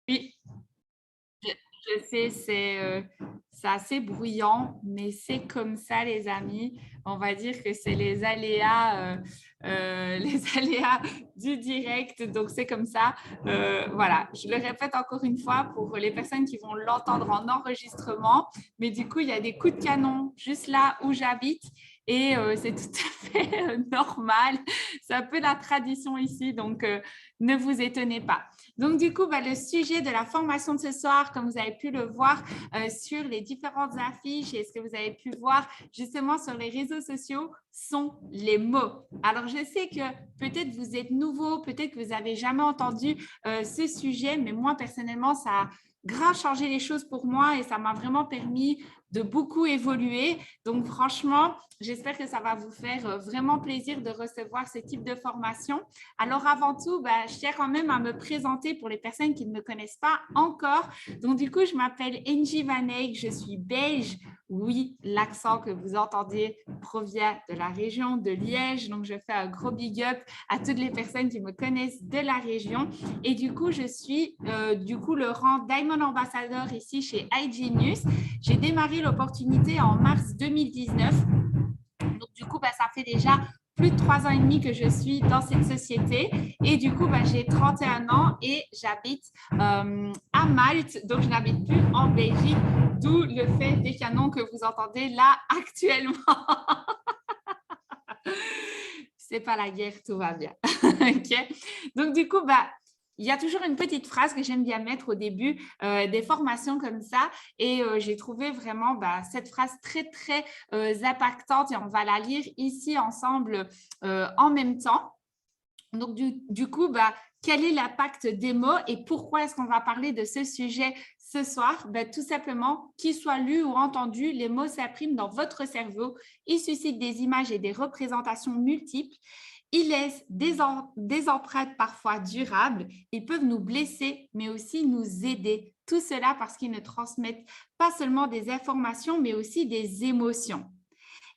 Oui, je, je sais, c'est assez bruyant, mais c'est comme ça, les amis. On va dire que c'est les aléas du direct. Donc, c'est comme ça. Voilà, je le répète encore une fois pour les personnes qui vont l'entendre en enregistrement. Mais du coup, il y a des coups de canon juste là où j'habite. Et c'est tout à fait normal. C'est un peu la tradition ici. Donc, ne vous étonnez pas. Donc, du coup, le sujet de la formation de ce soir, comme vous avez pu le voir sur les différentes affiches et ce que vous avez pu voir justement sur les réseaux sociaux, sont les mots. Alors, je sais que peut-être vous êtes nouveau, peut-être que vous n'avez jamais entendu ce sujet, mais moi, personnellement, ça a grave changé les choses pour moi et ça m'a vraiment permis de beaucoup évoluer. Donc, franchement, j'espère que ça va vous faire vraiment plaisir de recevoir ce type de formation. Alors, avant tout, je tiens quand même à me présenter pour les personnes qui ne me connaissent pas encore. Donc, du coup, je m'appelle Angie Van Eyck, je suis belge. Oui, l'accent que vous entendez provient de la région de Liège. Donc, je fais un gros big up à toutes les personnes qui me connaissent de la région. Et du coup, je suis le rang Diamond Ambassador ici chez iGenius. J'ai démarré l'opportunité en mars 2019. Donc, du coup, ça fait déjà plus de 3 ans et demi que je suis dans cette société. Et du coup, j'ai 31 ans et j'habite à Malte. Donc, je n'habite plus en Belgique, d'où le fait des canons que vous entendez là actuellement. C'est pas la guerre, tout va bien. Okay. Donc, du coup, il y a toujours une petite phrase que j'aime bien mettre au début des formations comme ça. Et j'ai trouvé vraiment cette phrase très, très impactante et on va la lire ici ensemble en même temps. Donc, du coup, quel est l'impact des mots et pourquoi est-ce qu'on va parler de ce sujet ce soir? Tout simplement, qu'il soit lu ou entendu, les mots s'impriment dans votre cerveau. Ils suscitent des images et des représentations multiples. Ils laissent des empreintes parfois durables. Ils peuvent nous blesser, mais aussi nous aider. Tout cela parce qu'ils ne transmettent pas seulement des informations, mais aussi des émotions.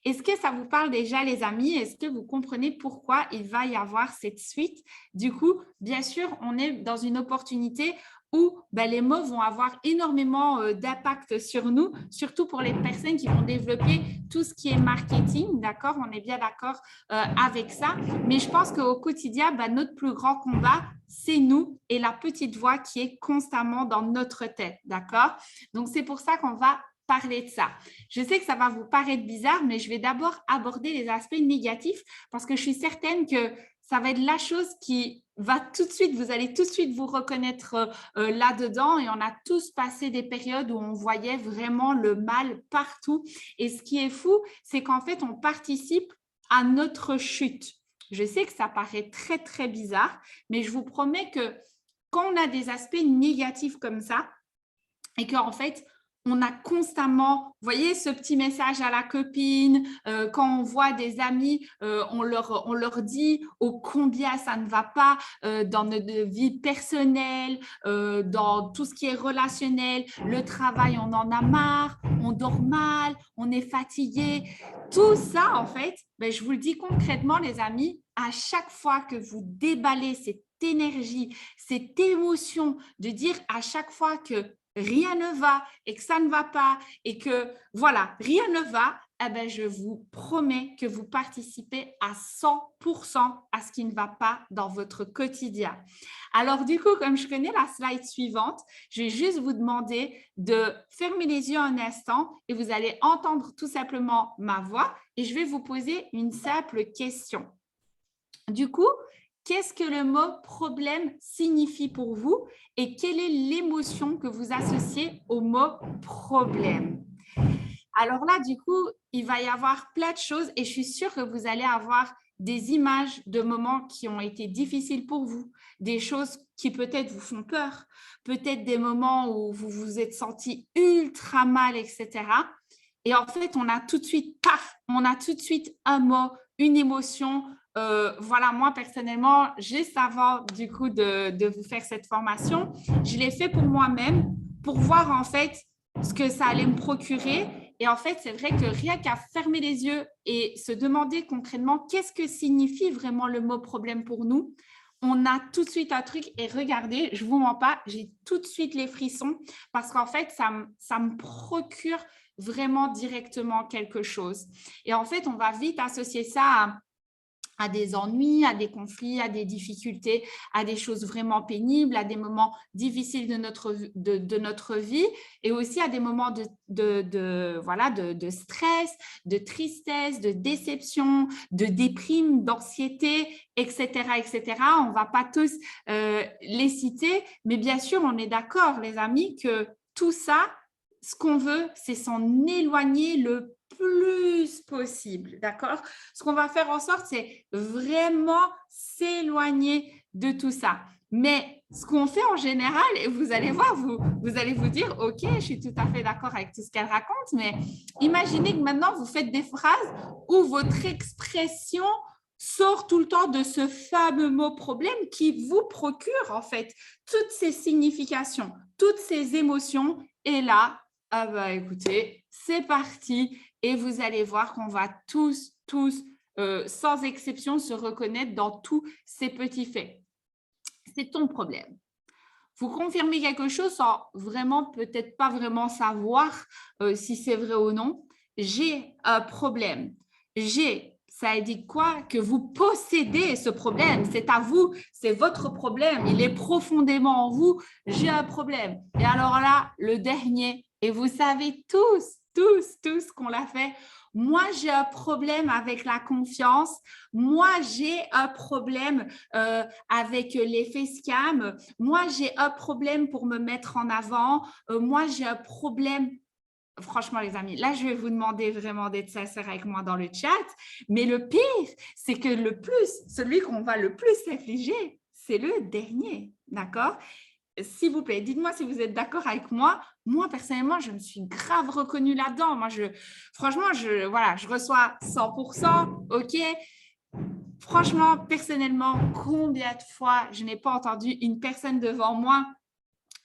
Est-ce que ça vous parle déjà, les amis? Est-ce que vous comprenez pourquoi il va y avoir cette suite? Du coup, bien sûr, on est dans une opportunité où les mots vont avoir énormément d'impact sur nous, surtout pour les personnes qui vont développer tout ce qui est marketing, d'accord? On est bien d'accord avec ça. Mais je pense qu'au quotidien, notre plus grand combat, c'est nous et la petite voix qui est constamment dans notre tête, d'accord? Donc, c'est pour ça qu'on va parler de ça. Je sais que ça va vous paraître bizarre, mais je vais d'abord aborder les aspects négatifs parce que je suis certaine que ça va être la chose qui va tout de suite, vous allez tout de suite vous reconnaître là-dedans et on a tous passé des périodes où on voyait vraiment le mal partout. Et ce qui est fou, c'est qu'en fait, on participe à notre chute. Je sais que ça paraît très, très bizarre, mais je vous promets que quand on a des aspects négatifs comme ça et qu'en fait, on a constamment, vous voyez, ce petit message à la copine, quand on voit des amis, on leur dit ô combien ça ne va pas dans notre vie personnelle, dans tout ce qui est relationnel, le travail, on en a marre, on dort mal, on est fatigué. Tout ça, en fait, je vous le dis concrètement, les amis, à chaque fois que vous déballez cette énergie, cette émotion de dire à chaque fois que rien ne va et que ça ne va pas et que voilà, rien ne va, je vous promets que vous participez à 100% à ce qui ne va pas dans votre quotidien. Alors du coup, comme je connais la slide suivante, je vais juste vous demander de fermer les yeux un instant et vous allez entendre tout simplement ma voix et je vais vous poser une simple question. Du coup, qu'est-ce que le mot problème signifie pour vous et quelle est l'émotion que vous associez au mot problème? Alors là, du coup, il va y avoir plein de choses et je suis sûre que vous allez avoir des images de moments qui ont été difficiles pour vous, des choses qui peut-être vous font peur, peut-être des moments où vous vous êtes senti ultra mal, etc. Et en fait, on a tout de suite, paf, on a tout de suite un mot, une émotion. Voilà, moi personnellement, juste avant du coup de vous faire cette formation, je l'ai fait pour moi-même pour voir en fait ce que ça allait me procurer. Et en fait, c'est vrai que rien qu'à fermer les yeux et se demander concrètement qu'est-ce que signifie vraiment le mot problème pour nous, on a tout de suite un truc et regardez, je ne vous mens pas, j'ai tout de suite les frissons parce qu'en fait, ça me procure vraiment directement quelque chose. Et en fait, on va vite associer ça à des ennuis, à des conflits, à des difficultés, à des choses vraiment pénibles, à des moments difficiles de notre vie et aussi à des moments de stress, de tristesse, de déception, de déprime, d'anxiété, etc., etc. On ne va pas tous les citer, mais bien sûr, on est d'accord, les amis, que tout ça, ce qu'on veut, c'est s'en éloigner le plus possible, d'accord? Ce qu'on va faire en sorte, c'est vraiment s'éloigner de tout ça. Mais ce qu'on fait en général, et vous allez voir, vous allez vous dire, OK, je suis tout à fait d'accord avec tout ce qu'elle raconte, mais imaginez que maintenant, vous faites des phrases où votre expression sort tout le temps de ce fameux mot problème qui vous procure en fait toutes ces significations, toutes ces émotions. Et là, ah bah écoutez, c'est parti et vous allez voir qu'on va tous, sans exception, se reconnaître dans tous ces petits faits. C'est ton problème. Vous confirmez quelque chose sans vraiment, peut-être pas vraiment savoir si c'est vrai ou non. J'ai un problème. Ça indique quoi? Que vous possédez ce problème. C'est à vous, c'est votre problème. Il est profondément en vous. J'ai un problème. Et alors là, le dernier, et vous savez tous qu'on l'a fait. Moi, j'ai un problème avec la confiance. Moi, j'ai un problème avec les facecam. Moi, j'ai un problème pour me mettre en avant. Moi, j'ai un problème. Franchement, les amis, là, je vais vous demander vraiment d'être sincère avec moi dans le chat. Mais le pire, c'est que celui qu'on va le plus s'affliger, c'est le dernier. D'accord? S'il vous plaît, dites-moi si vous êtes d'accord avec moi. Moi, personnellement, je me suis grave reconnue là-dedans. Moi, franchement, je reçois 100%. OK. Franchement, personnellement, combien de fois je n'ai pas entendu une personne devant moi,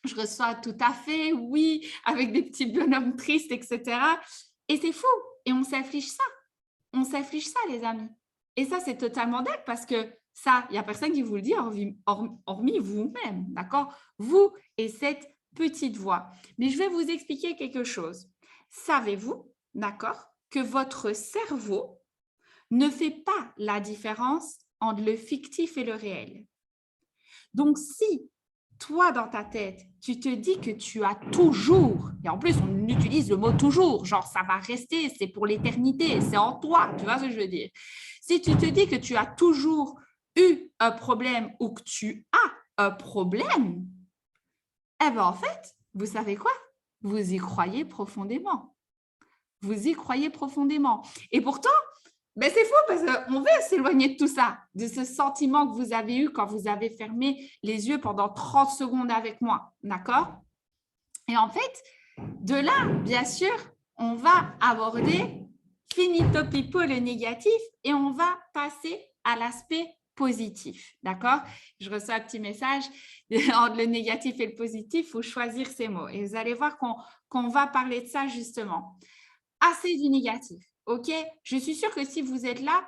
je reçois tout à fait, oui, avec des petits bonhommes tristes, etc. Et c'est fou. Et on s'afflige ça. On s'afflige ça, les amis. Et ça, c'est totalement dingue parce que ça, il n'y a personne qui vous le dit hormis vous-même, d'accord? Vous et cette petite voix. Mais je vais vous expliquer quelque chose. Savez-vous, d'accord, que votre cerveau ne fait pas la différence entre le fictif et le réel. Donc, si toi, dans ta tête, tu te dis que tu as toujours, et en plus, on utilise le mot toujours, genre ça va rester, c'est pour l'éternité, c'est en toi, tu vois ce que je veux dire. Si tu te dis que tu as toujours eu un problème ou que tu as un problème, eh bien, en fait, vous savez quoi? Vous y croyez profondément. Vous y croyez profondément. Et pourtant, ben c'est fou parce qu'on veut s'éloigner de tout ça, de ce sentiment que vous avez eu quand vous avez fermé les yeux pendant 30 secondes avec moi, d'accord? Et en fait, de là, bien sûr, on va aborder finito pipo le négatif et on va passer à l'aspect positif, d'accord? Je reçois un petit message entre le négatif et le positif, il faut choisir ses mots. Et vous allez voir qu'on va parler de ça justement. Assez du négatif. OK? Je suis sûre que si vous êtes là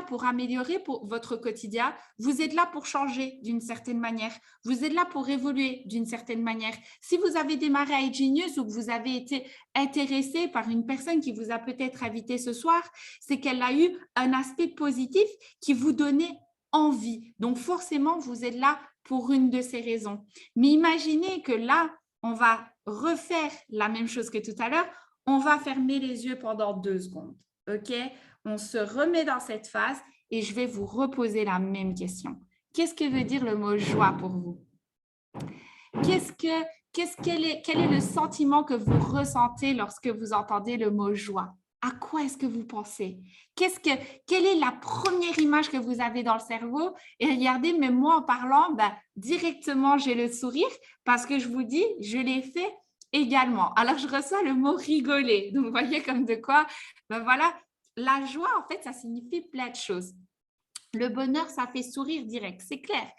pour améliorer votre quotidien. Vous êtes là pour changer d'une certaine manière. Vous êtes là pour évoluer d'une certaine manière. Si vous avez démarré à être Genius ou que vous avez été intéressé par une personne qui vous a peut-être invité ce soir, c'est qu'elle a eu un aspect positif qui vous donnait envie. Donc, forcément, vous êtes là pour une de ces raisons. Mais imaginez que là, on va refaire la même chose que tout à l'heure. On va fermer les yeux pendant 2 secondes. OK? On se remet dans cette phase et je vais vous reposer la même question. Qu'est-ce que veut dire le mot joie pour vous? Quel est le sentiment que vous ressentez lorsque vous entendez le mot joie? À quoi est-ce que vous pensez? Quelle est la première image que vous avez dans le cerveau? Et regardez, même moi en parlant, directement j'ai le sourire parce que je vous dis, je l'ai fait également. Alors, je reçois le mot rigoler. Donc, vous voyez comme de quoi, voilà, la joie, en fait, ça signifie plein de choses. Le bonheur, ça fait sourire direct, c'est clair.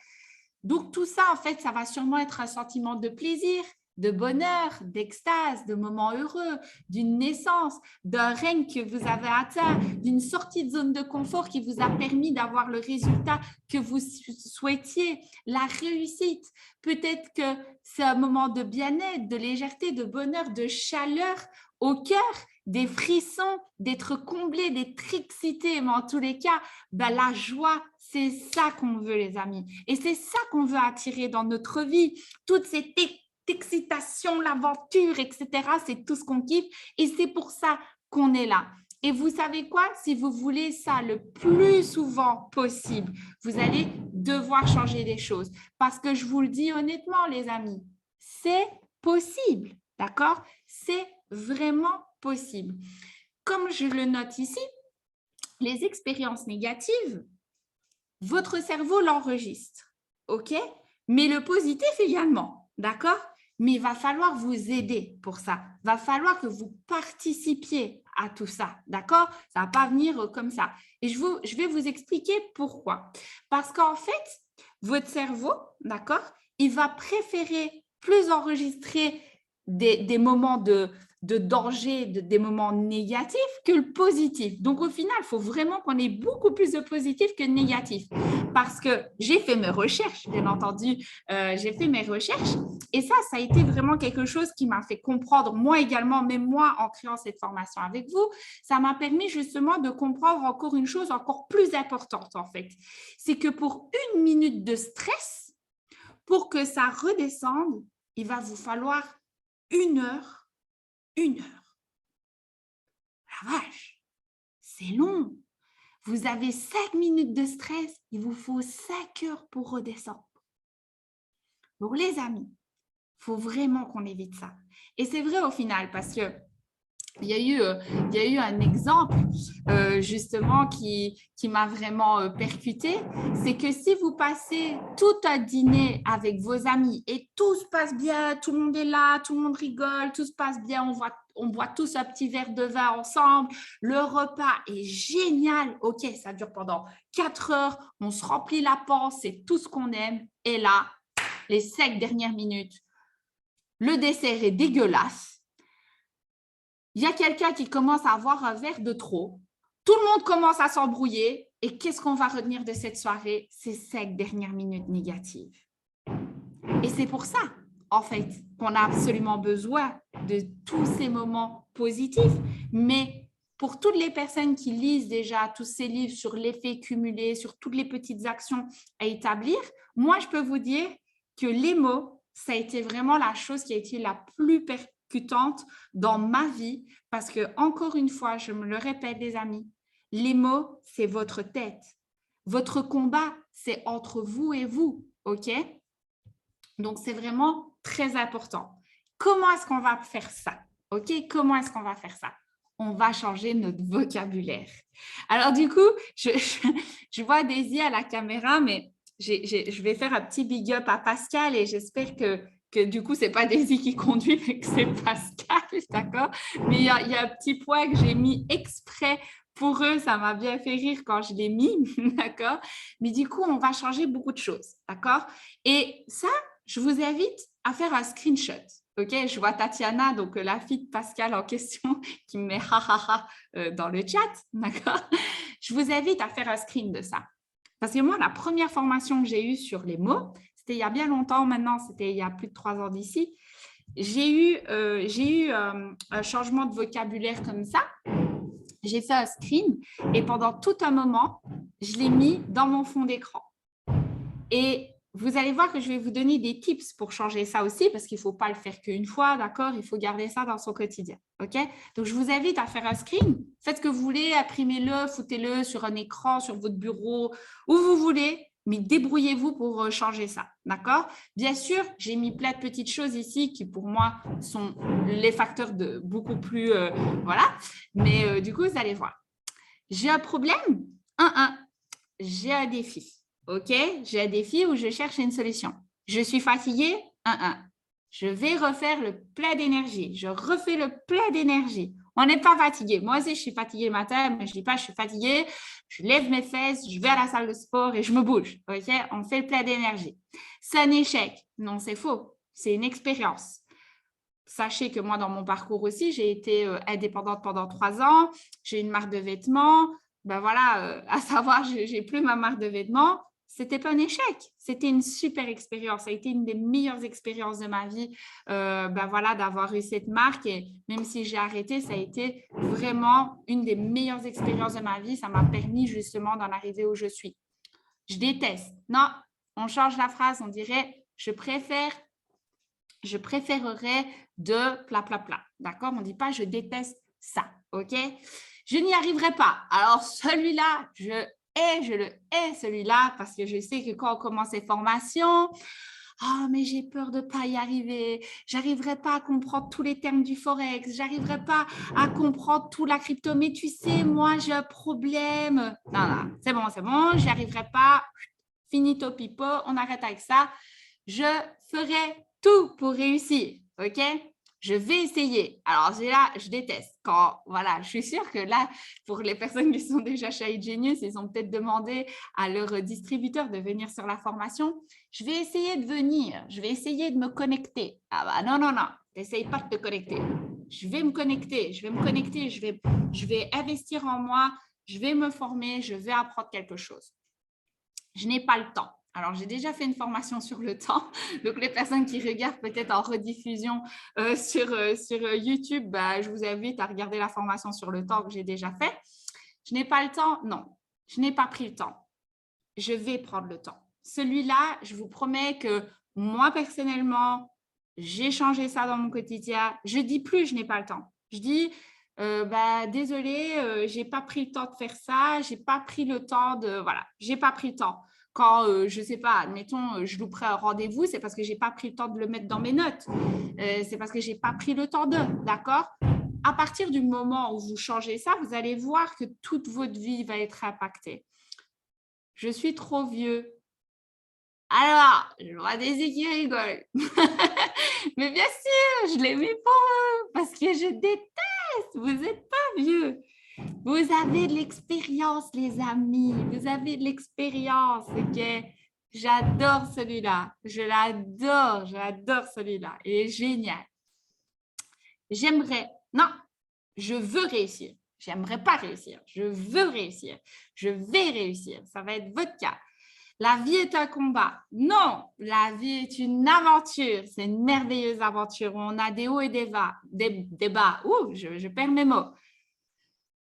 Donc, tout ça, en fait, ça va sûrement être un sentiment de plaisir, de bonheur, d'extase, de moments heureux, d'une naissance, d'un règne que vous avez atteint, d'une sortie de zone de confort qui vous a permis d'avoir le résultat que vous souhaitiez, la réussite. Peut-être que c'est un moment de bien-être, de légèreté, de bonheur, de chaleur au cœur, des frissons, d'être comblé, d'être excité, mais en tous les cas, la joie, c'est ça qu'on veut, les amis. Et c'est ça qu'on veut attirer dans notre vie. Toute cette excitation, l'aventure, etc., c'est tout ce qu'on kiffe. Et c'est pour ça qu'on est là. Et vous savez quoi? Si vous voulez ça le plus souvent possible, vous allez devoir changer les choses. Parce que je vous le dis honnêtement, les amis, c'est possible. D'accord? C'est vraiment possible. Comme je le note ici, les expériences négatives, votre cerveau l'enregistre, ok? Mais le positif également, d'accord? Mais il va falloir vous aider pour ça. Il va falloir que vous participiez à tout ça, d'accord? Ça ne va pas venir comme ça. Et je vais vous expliquer pourquoi. Parce qu'en fait, votre cerveau, d'accord, il va préférer plus enregistrer des moments de danger, des moments négatifs que le positif. Donc, au final, il faut vraiment qu'on ait beaucoup plus de positif que de négatif. Parce que j'ai fait mes recherches, bien entendu, j'ai fait mes recherches. Et ça a été vraiment quelque chose qui m'a fait comprendre, moi également, même moi, en créant cette formation avec vous, ça m'a permis justement de comprendre encore une chose encore plus importante, en fait. C'est que pour 1 minute de stress, pour que ça redescende, il va vous falloir 1 heure. 1 heure. La vache, c'est long. Vous avez 5 minutes de stress, il vous faut 5 heures pour redescendre. Donc, les amis, il faut vraiment qu'on évite ça. Et c'est vrai au final, parce que il y a eu un exemple justement qui m'a vraiment percuté. C'est que si vous passez tout un dîner avec vos amis et tout se passe bien, tout le monde est là, tout le monde rigole, tout se passe bien, on boit tous un petit verre de vin ensemble, le repas est génial, ok, ça dure pendant 4 heures, on se remplit la panse, c'est tout ce qu'on aime. Et là, les 5 dernières minutes, le dessert est dégueulasse. Il y a quelqu'un qui commence à avoir un verre de trop. Tout le monde commence à s'embrouiller. Et qu'est-ce qu'on va retenir de cette soirée? Ces 5 dernières minutes négatives. Et c'est pour ça, en fait, qu'on a absolument besoin de tous ces moments positifs. Mais pour toutes les personnes qui lisent déjà tous ces livres sur l'effet cumulé, sur toutes les petites actions à établir, moi, je peux vous dire que les mots, ça a été vraiment la chose qui a été la plus percutante dans ma vie parce que, encore une fois, je me le répète, les amis, les mots, c'est votre tête. Votre combat, c'est entre vous et vous, ok? Donc, c'est vraiment très important. Comment est-ce qu'on va faire ça? Ok? Comment est-ce qu'on va faire ça? On va changer notre vocabulaire. Alors, du coup, je vois Daisy à la caméra, mais je vais faire un petit big up à Pascal et j'espère que du coup, ce n'est pas Daisy qui conduit, mais que c'est Pascal, d'accord? Mais il y a un petit point que j'ai mis exprès pour eux, ça m'a bien fait rire quand je l'ai mis, d'accord? Mais du coup, on va changer beaucoup de choses, d'accord? Et ça, je vous invite à faire un screenshot. Ok, je vois Tatiana, donc la fille de Pascal en question, qui me met ha ha ha dans le chat, d'accord? Je vous invite à faire un screen de ça. Parce que moi, la première formation que j'ai eue sur les mots, c'était il y a bien longtemps maintenant, c'était il y a plus de 3 ans d'ici. J'ai eu un changement de vocabulaire comme ça. J'ai fait un screen et pendant tout un moment, je l'ai mis dans mon fond d'écran. Et vous allez voir que je vais vous donner des tips pour changer ça aussi parce qu'il ne faut pas le faire qu'une fois, d'accord? Il faut garder ça dans son quotidien, ok? Donc, je vous invite à faire un screen. Faites ce que vous voulez, imprimez-le, foutez-le sur un écran, sur votre bureau, où vous voulez, mais débrouillez-vous pour changer ça, d'accord? Bien sûr, j'ai mis plein de petites choses ici qui, pour moi, sont les facteurs de beaucoup plus… voilà, mais du coup, vous allez voir. J'ai un problème? J'ai un défi. OK, j'ai un défi où je cherche une solution. Je suis fatiguée, je vais refaire le plein d'énergie. Je refais le plein d'énergie. On n'est pas fatigué. Moi aussi, je suis fatiguée le matin, mais je ne dis pas je suis fatiguée. Je lève mes fesses, je vais à la salle de sport et je me bouge. OK, on fait le plein d'énergie. C'est un échec. Non, c'est faux. C'est une expérience. sachez que moi, dans mon parcours aussi, j'ai été indépendante pendant 3 ans. J'ai une marque de vêtements. Ben voilà, à savoir, je n'ai plus ma marque de vêtements. C'était pas un échec. C'était une super expérience. Ça a été une des meilleures expériences de ma vie, ben voilà, d'avoir eu cette marque. Et même si j'ai arrêté, ça a été vraiment une des meilleures expériences de ma vie. Ça m'a permis justement d'en arriver où je suis. Je déteste. Non, on change la phrase. On dirait, je préférerais de pla pla pla. D'accord? On ne dit pas je déteste ça. OK? Je n'y arriverai pas. Alors, celui-là, je le hais, celui-là, parce que je sais que quand on commence les formations, ah, mais j'ai peur de ne pas y arriver. J'arriverai pas à comprendre tous les termes du Forex. J'arriverai pas à comprendre tout la crypto. Mais tu sais, moi, j'ai un problème. Non, non, c'est bon, j'y arriverai pas. Finito pipo, on arrête avec ça. Je ferai tout pour réussir, OK? Je vais essayer. Alors, là, je déteste. Voilà, je suis sûre que là, pour les personnes qui sont déjà chez iGenius, ils ont peut-être demandé à leur distributeur de venir sur la formation. Je vais essayer de venir. Je vais essayer de me connecter. Ah bah non, n'essaye pas de te connecter. Je vais me connecter. Je vais investir en moi. Je vais me former. Je vais apprendre quelque chose. Je n'ai pas le temps. Alors, j'ai déjà fait une formation sur le temps. Donc, les personnes qui regardent peut-être en rediffusion sur YouTube, bah, je vous invite à regarder la formation sur le temps que j'ai déjà fait. Je n'ai pas le temps? Non, je n'ai pas pris le temps. Je vais prendre le temps. Celui-là, je vous promets que moi, personnellement, j'ai changé ça dans mon quotidien. Je ne dis plus je n'ai pas le temps. Je dis désolé, je n'ai pas pris le temps de faire ça. Je n'ai pas pris le temps de… Voilà, je n'ai pas pris le temps. Quand, je ne sais pas, admettons, je louperai un rendez-vous, c'est parce que je n'ai pas pris le temps de le mettre dans mes notes. C'est parce que je n'ai pas pris le temps de, d'accord? À partir du moment où vous changez ça, vous allez voir que toute votre vie va être impactée. Je suis trop vieux. Alors, je vois des yeux qui rigolent. Mais bien sûr, je l'ai mis pour eux parce que je déteste. Vous n'êtes pas vieux. Vous avez de l'expérience, les amis. Vous avez de l'expérience, ok? J'adore celui-là. J'adore celui-là. Il est génial. Je veux réussir. J'aimerais pas réussir. Je veux réussir. Je vais réussir. Ça va être votre cas. La vie est un combat. Non, la vie est une aventure. C'est une merveilleuse aventure où on a des hauts et des bas. Des bas. Ouh, je perds mes mots.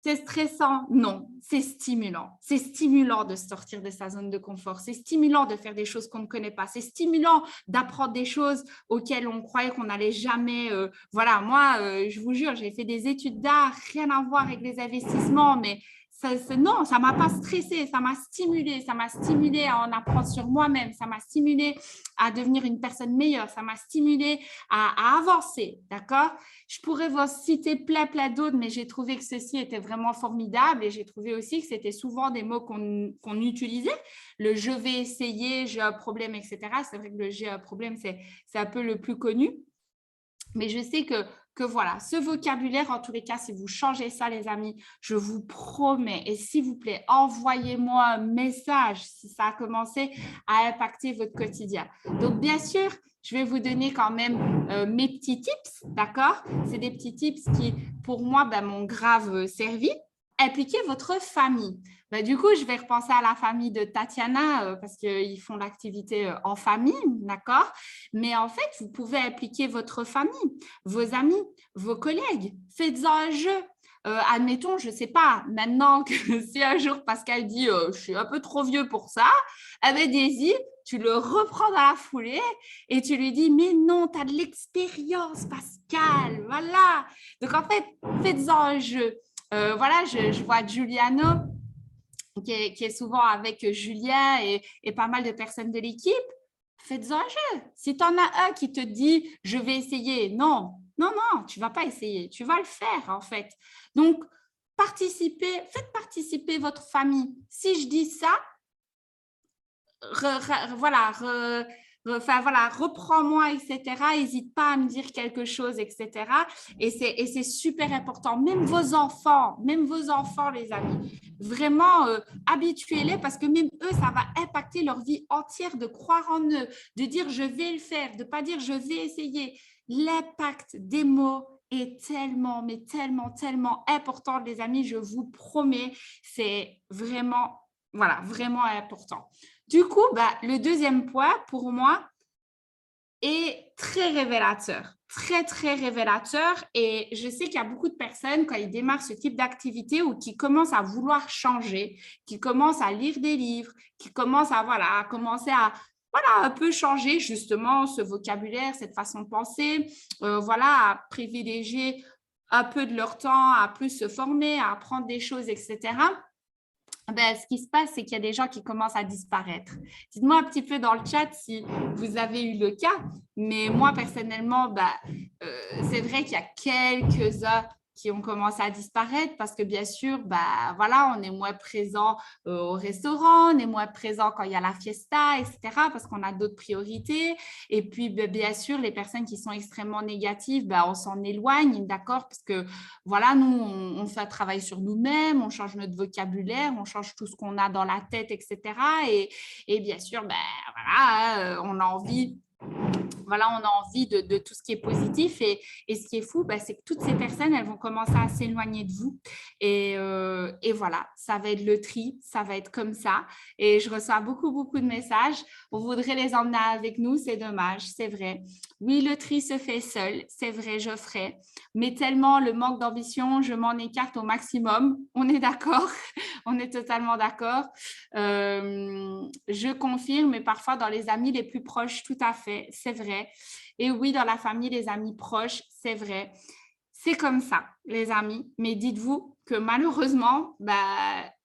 C'est stressant? Non, c'est stimulant. C'est stimulant de sortir de sa zone de confort. C'est stimulant de faire des choses qu'on ne connaît pas. C'est stimulant d'apprendre des choses auxquelles on croyait qu'on n'allait jamais… voilà, moi, je vous jure, j'ai fait des études d'art, rien à voir avec les investissements, mais non, ça ne m'a pas stressé, ça m'a stimulé à en apprendre sur moi-même, ça m'a stimulé à devenir une personne meilleure, ça m'a stimulé à avancer, d'accord? Je pourrais vous citer plein d'autres, mais j'ai trouvé que ceci était vraiment formidable et j'ai trouvé aussi que c'était souvent des mots qu'on utilisait. Le « je vais essayer »,« j'ai un problème », etc. C'est vrai que le « j'ai un problème », c'est un peu le plus connu. Mais je sais que voilà, ce vocabulaire, en tous les cas, si vous changez ça, les amis, je vous promets, et s'il vous plaît, envoyez-moi un message si ça a commencé à impacter votre quotidien. Donc, bien sûr, je vais vous donner quand même mes petits tips, d'accord? C'est des petits tips qui, pour moi, m'ont grave servi. Impliquez votre famille. Du coup, je vais repenser à la famille de Tatiana parce qu'ils font l'activité en famille, d'accord? Mais en fait, vous pouvez impliquer votre famille, vos amis, vos collègues. Faites-en un jeu. Admettons, je ne sais pas, maintenant que si un jour Pascal dit « je suis un peu trop vieux pour ça », Daisy, tu le reprends dans la foulée et tu lui dis « mais non, tu as de l'expérience, Pascal, voilà ». Donc, en fait, faites-en un jeu. Voilà, je vois Giuliano qui est souvent avec Julien et pas mal de personnes de l'équipe. Faites-en un jeu. Si tu en as un qui te dit « je vais essayer », non, tu ne vas pas essayer, tu vas le faire en fait. Donc, faites participer votre famille. Si je dis ça, reprends-moi, etc. N'hésite pas à me dire quelque chose, etc. Et c'est super important. Même vos enfants, les amis, vraiment habituez-les parce que même eux, ça va impacter leur vie entière de croire en eux, de dire je vais le faire, de ne pas dire je vais essayer. l'impact des mots est tellement, mais tellement, tellement important, les amis, je vous promets, c'est vraiment, voilà, vraiment important. Du coup, le deuxième point, pour moi, est très révélateur, très, très révélateur. Et je sais qu'il y a beaucoup de personnes, quand ils démarrent ce type d'activité ou qui commencent à vouloir changer, qui commencent à lire des livres, qui commencent à, voilà, à commencer à voilà, un peu changer justement ce vocabulaire, cette façon de penser, voilà, à privilégier un peu de leur temps, à plus se former, à apprendre des choses, etc. Ce qui se passe, c'est qu'il y a des gens qui commencent à disparaître. Dites-moi un petit peu dans le chat si vous avez eu le cas, mais moi, personnellement, c'est vrai qu'il y a quelques-uns qui ont commencé à disparaître parce que, bien sûr, voilà, on est moins présent au restaurant, on est moins présent quand il y a la fiesta, etc., parce qu'on a d'autres priorités. Et puis, bien sûr, les personnes qui sont extrêmement négatives, on s'en éloigne, d'accord, parce que voilà, nous, on fait un travail sur nous-mêmes, on change notre vocabulaire, on change tout ce qu'on a dans la tête, etc. Et bien sûr, voilà, on a envie de tout ce qui est positif. Et ce qui est fou, c'est que toutes ces personnes, elles vont commencer à s'éloigner de vous. Et voilà, ça va être le tri, ça va être comme ça. Et je reçois beaucoup, beaucoup de messages. On voudrait les emmener avec nous, c'est dommage, c'est vrai. Oui, le tri se fait seul, c'est vrai, je ferai. Mais tellement le manque d'ambition, je m'en écarte au maximum. On est d'accord, on est totalement d'accord. Je confirme, mais parfois dans les amis les plus proches, tout à fait, c'est vrai. Et oui, dans la famille, les amis proches, c'est vrai. C'est comme ça, les amis. Mais dites-vous que malheureusement,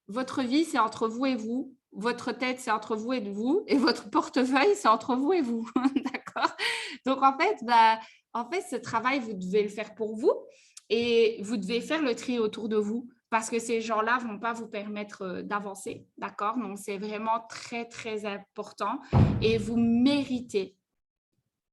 votre vie, c'est entre vous et vous. Votre tête, c'est entre vous et vous. Et votre portefeuille, c'est entre vous et vous. D'accord? Donc, en fait, ce travail, vous devez le faire pour vous et vous devez faire le tri autour de vous parce que ces gens-là ne vont pas vous permettre d'avancer. D'accord? Donc, c'est vraiment très, très important et vous méritez,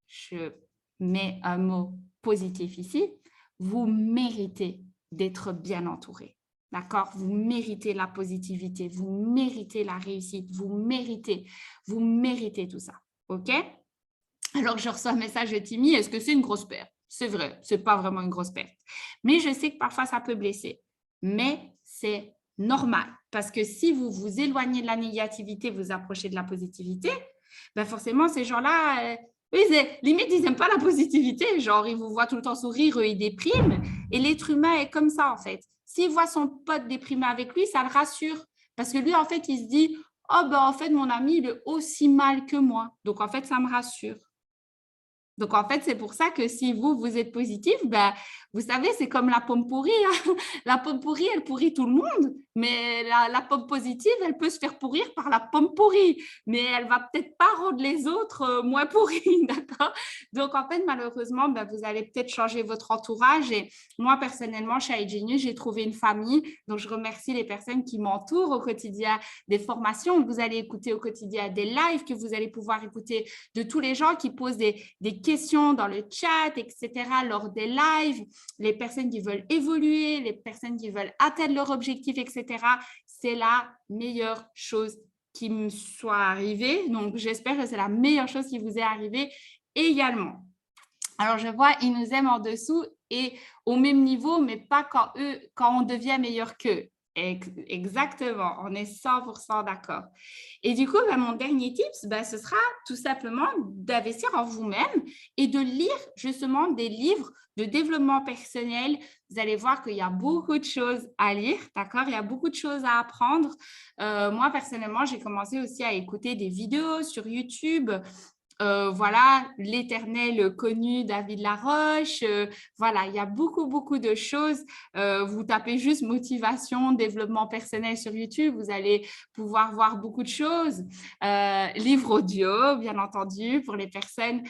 je mets un mot positif ici, vous méritez d'être bien entouré. D'accord? Vous méritez la positivité, vous méritez la réussite, vous méritez tout ça. OK? Alors, je reçois un message de Timmy, est-ce que c'est une grosse perte? C'est vrai, ce n'est pas vraiment une grosse perte. Mais je sais que parfois, ça peut blesser. Mais c'est normal parce que si vous vous éloignez de la négativité, vous approchez de la positivité, forcément, ces gens-là, limite, ils n'aiment pas la positivité. Genre, ils vous voient tout le temps sourire, eux, ils dépriment. Et l'être humain est comme ça, en fait. S'il voit son pote déprimé avec lui, ça le rassure. Parce que lui, en fait, il se dit, oh, en fait, mon ami, il est aussi mal que moi. Donc, en fait, ça me rassure. Donc, en fait, c'est pour ça que si vous êtes positif, vous savez, c'est comme la pomme pourrie. Hein. La pomme pourrie, elle pourrit tout le monde, mais la pomme positive, elle peut se faire pourrir par la pomme pourrie, mais elle va peut-être pas rendre les autres moins pourris, d'accord? Donc, en fait, malheureusement, vous allez peut-être changer votre entourage. Et moi, personnellement, chez iGenius, j'ai trouvé une famille. Donc, je remercie les personnes qui m'entourent au quotidien, des formations que vous allez écouter au quotidien, des lives que vous allez pouvoir écouter, de tous les gens qui posent des questions dans le chat, etc., lors des lives, les personnes qui veulent évoluer, les personnes qui veulent atteindre leur objectif, etc. C'est la meilleure chose qui me soit arrivée. Donc, j'espère que c'est la meilleure chose qui vous est arrivée également. Alors, je vois, ils nous aiment en dessous et au même niveau, mais pas quand on devient meilleur qu'eux. Exactement, on est 100% d'accord. Et du coup, mon dernier tips, ce sera tout simplement d'investir en vous-même et de lire justement des livres de développement personnel. Vous allez voir qu'il y a beaucoup de choses à lire, d'accord? Il y a beaucoup de choses à apprendre. Moi, personnellement, j'ai commencé aussi à écouter des vidéos sur YouTube. Voilà, l'éternel connu David Laroche. Voilà, il y a beaucoup, beaucoup de choses. Vous tapez juste motivation, développement personnel sur YouTube, vous allez pouvoir voir beaucoup de choses. Livre audio, bien entendu, pour les personnes...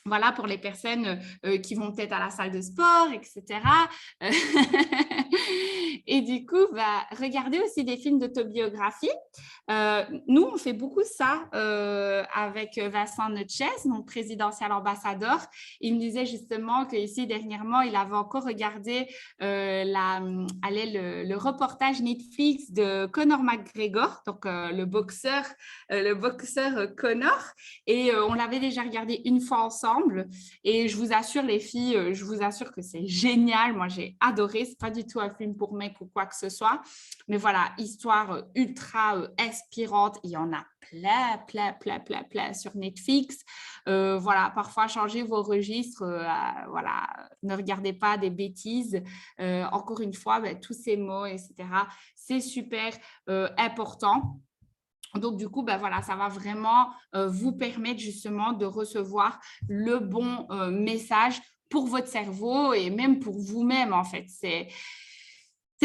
voilà, pour les personnes qui vont peut-être à la salle de sport, etc. Et du coup, regardez aussi des films d'autobiographie. Nous, on fait beaucoup ça avec Vincent Notches, donc présidentiel ambassadeur. Il me disait justement qu'ici, dernièrement, il avait encore regardé le reportage Netflix de Conor McGregor, donc le boxeur Conor. Et on l'avait déjà regardé une fois ensemble. ensemble. Et je vous assure, les filles, je vous assure que c'est génial. Moi, j'ai adoré. Ce n'est pas du tout un film pour mecs ou quoi que ce soit. Mais voilà, histoire ultra inspirante. Il y en a plein sur Netflix. Voilà, parfois, changez vos registres. Voilà, ne regardez pas des bêtises. Encore une fois, tous ces mots, etc., c'est super important. Donc, du coup, voilà, ça va vraiment vous permettre justement de recevoir le bon message pour votre cerveau et même pour vous-même, en fait.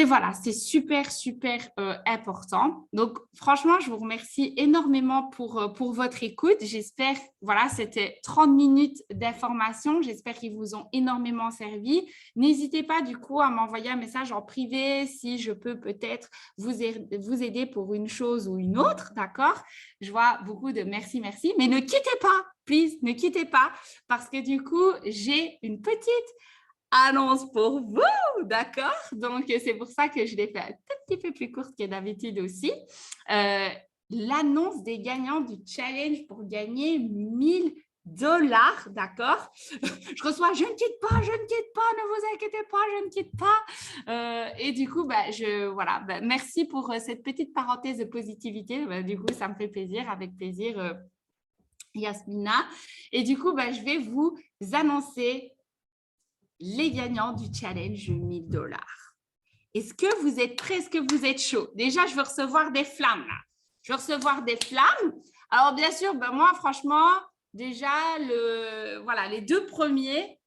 Voilà, c'est super important. Donc, franchement, je vous remercie énormément pour votre écoute. J'espère, voilà, c'était 30 minutes d'information. J'espère qu'ils vous ont énormément servi. N'hésitez pas, du coup, à m'envoyer un message en privé si je peux peut-être vous aider pour une chose ou une autre, d'accord? Je vois beaucoup de merci. Mais ne quittez pas, please, ne quittez pas, parce que du coup, j'ai une petite annonce pour vous, d'accord? Donc, c'est pour ça que je l'ai fait un tout petit peu plus courte que d'habitude aussi. L'annonce des gagnants du challenge pour gagner 1000 $, d'accord? Je reçois, je ne quitte pas, ne vous inquiétez pas, je ne quitte pas. Et du coup, voilà, merci pour cette petite parenthèse de positivité. Du coup, ça me fait plaisir, avec plaisir, Yasmina. Et du coup, je vais vous annoncer les gagnants du challenge 1000 $. Est-ce que vous êtes prêts? Est-ce que vous êtes chaud? Déjà, je veux recevoir des flammes là. Je veux recevoir des flammes. Alors, bien sûr, moi, franchement, déjà, voilà, les 2 premiers,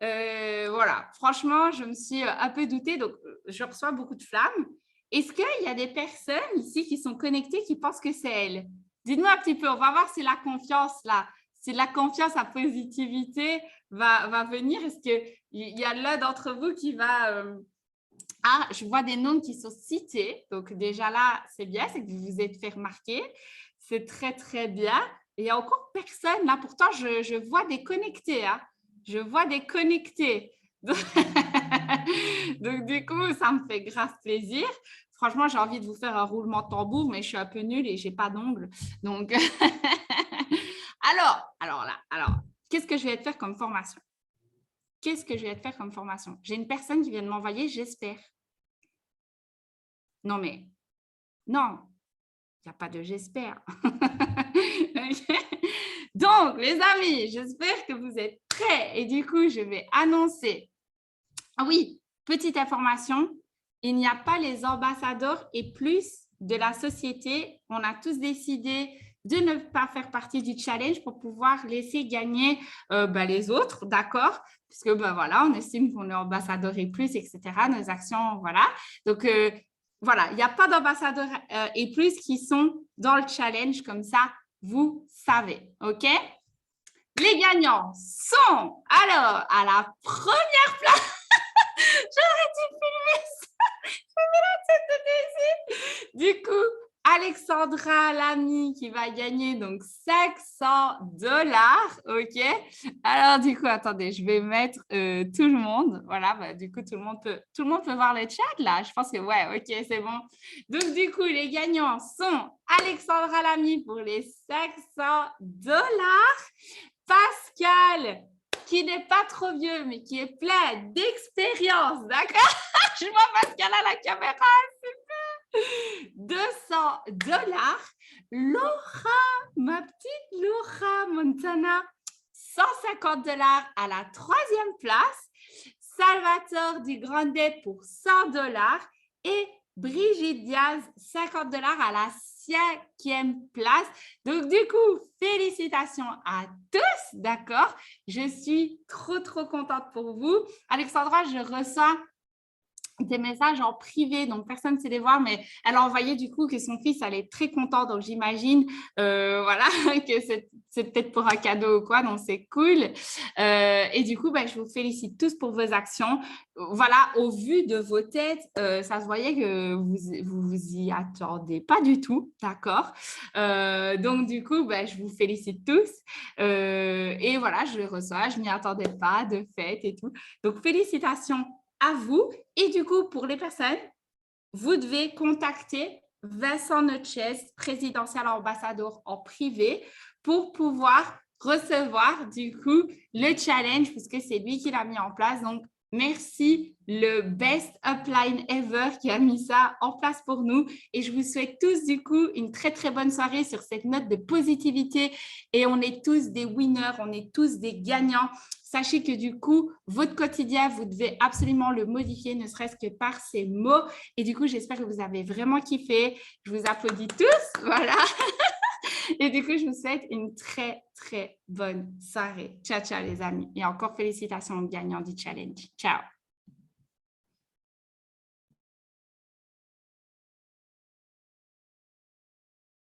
voilà, franchement, je me suis un peu doutée. Donc, je reçois beaucoup de flammes. Est-ce qu'il y a des personnes ici qui sont connectées qui pensent que c'est elles? Dites-moi un petit peu, on va voir si la confiance, là, si la confiance, la positivité va venir. Est-ce qu'il y a l'un d'entre vous qui va… Ah, je vois des noms qui sont cités. Donc, déjà là, c'est bien, c'est que vous vous êtes fait remarquer. C'est très bien. Et il n'y a encore personne là. Pourtant, je vois des connectés. Hein. Je vois des connectés. Donc, du coup, ça me fait grave plaisir. Franchement, j'ai envie de vous faire un roulement de tambour, mais je suis un peu nulle et je n'ai pas d'ongles. Donc, alors, qu'est-ce que je vais te faire comme formation? J'ai une personne qui vient de m'envoyer, j'espère. Non, mais non, il n'y a pas de j'espère. Donc, les amis, j'espère que vous êtes prêts. Et du coup, je vais annoncer. Ah oui, petite information, il n'y a pas les ambassadeurs et plus de la société. On a tous décidé de ne pas faire partie du challenge pour pouvoir laisser gagner les autres, d'accord? Puisque voilà, on estime qu'on est ambassadeur et plus, etc. Nos actions, voilà. Donc, voilà, il n'y a pas d'ambassadeurs et plus qui sont dans le challenge, comme ça, vous savez, OK? Les gagnants sont, alors, à la première place, j'aurais dû filmer ça, je mets la tête de Daisy. Du coup, Alexandra Lamy qui va gagner donc 500 $, OK? Alors, du coup, attendez, je vais mettre tout le monde. Voilà, du coup, tout le monde peut voir le chat, là. Je pense que, ouais, OK, c'est bon. Donc, du coup, les gagnants sont Alexandra Lamy pour les 500 $, Pascal, qui n'est pas trop vieux, mais qui est plein d'expérience, d'accord? Je vois Pascal à la caméra, super. 200 $. Laura, ma petite Laura Montana, 150 $ à la 3e place. Salvatore Di Grande pour 100 $ et Brigitte Diaz, 50 $ à la 5e place. Donc, du coup, félicitations à tous, d'accord? Je suis trop contente pour vous. Alexandra, je reçois des messages en privé, donc personne ne sait les voir, mais elle a envoyé du coup que son fils allait être très content, donc j'imagine voilà, que c'est peut-être pour un cadeau ou quoi, donc c'est cool. Et du coup, je vous félicite tous pour vos actions. Voilà, au vu de vos têtes, ça se voyait que vous y attendez pas du tout, d'accord? Donc du coup, je vous félicite tous. Et voilà, je les reçois, je m'y attendais pas, de fait et tout. Donc félicitations à vous. Et du coup, pour les personnes, vous devez contacter Vincent Notches, présidentiel ambassadeur en privé, pour pouvoir recevoir du coup le challenge puisque c'est lui qui l'a mis en place. Donc, merci le best upline ever qui a mis ça en place pour nous. Et je vous souhaite tous du coup une très, très bonne soirée sur cette note de positivité. Et on est tous des winners, on est tous des gagnants. Sachez que du coup, votre quotidien, vous devez absolument le modifier, ne serait-ce que par ces mots. Et du coup, j'espère que vous avez vraiment kiffé. Je vous applaudis tous. Voilà. Et du coup, je vous souhaite une très, très bonne soirée. Ciao, ciao les amis. Et encore félicitations aux gagnants du challenge. Ciao.